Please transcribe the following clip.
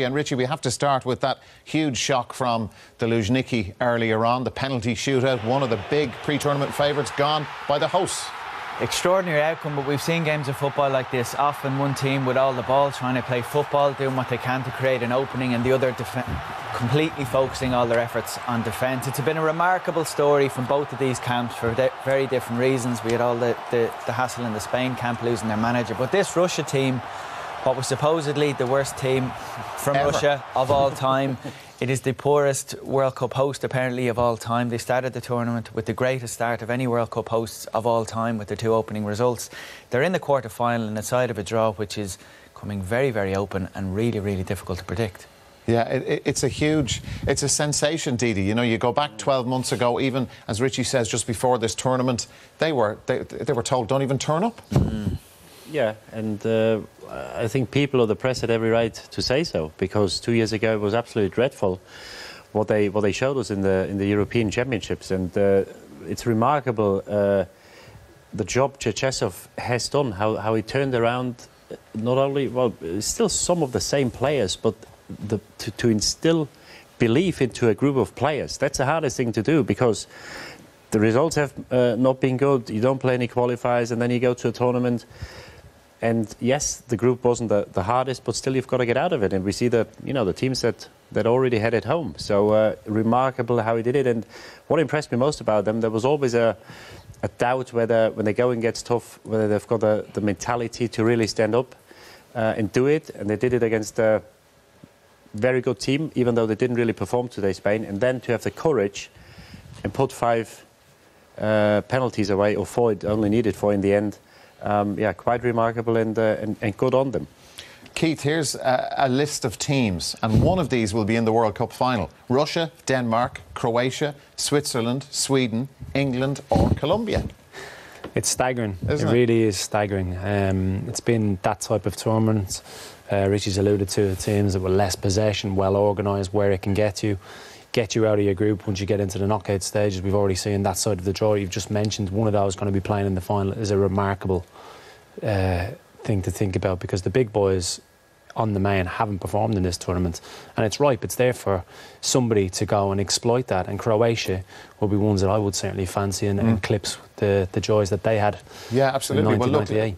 And Richie, we have to start with that huge shock from the Luzhniki earlier on, the penalty shootout, one of the big pre-tournament favourites gone by the hosts. Extraordinary outcome, but we've seen games of football like this. Often one team with all the ball trying to play football, doing what they can to create an opening, and the other completely focusing all their efforts on defence. It's been a remarkable story from both of these camps for very different reasons. We had all the hassle in the Spain camp losing their manager, but this Russia team, what was supposedly the worst team from Russia of all time, it is the poorest World Cup host apparently of all time. They started the tournament with the greatest start of any World Cup hosts of all time with their two opening results. They're in the quarter-final and side of a draw which is coming very, very open and really, really difficult to predict. Yeah, it's a sensation, Didi. You know, you go back 12 months ago, even as Richie says, just before this tournament, they were told don't even turn up. Yeah, and I think people or the press had every right to say so, because 2 years ago it was absolutely dreadful what they showed us in the European Championships, and it's remarkable the job Cherchesov has done, how he turned around not only, well, still some of the same players, but to instill belief into a group of players. That's the hardest thing to do, because the results have not been good. You don't play any qualifiers, and then you go to a tournament. And yes, the group wasn't the hardest, but still you've got to get out of it. And we see the teams that already had it home. So remarkable how he did it. And what impressed me most about them, there was always a doubt whether when the going gets tough, whether they've got the mentality to really stand up and do it. And they did it against a very good team, even though they didn't really perform today, Spain. And then to have the courage and put 5 penalties away, or 4, it only needed 4 in the end. Yeah, quite remarkable and good on them. Keith, here's a list of teams, and one of these will be in the World Cup final. Russia, Denmark, Croatia, Switzerland, Sweden, England or Colombia. It's staggering. Isn't it? Really is staggering. It's been that type of tournament. Richie's alluded to teams that were less possession, well organised, where it can get you out of your group once you get into the knockout stages. We've already seen that side of the draw. You've just mentioned one of those going to be playing in the final is a remarkable thing to think about, because the big boys on the main haven't performed in this tournament, and it's ripe. It's there for somebody to go and exploit that, and Croatia will be ones that I would certainly fancy and eclipse the joys that they had. Yeah, absolutely. In 1998.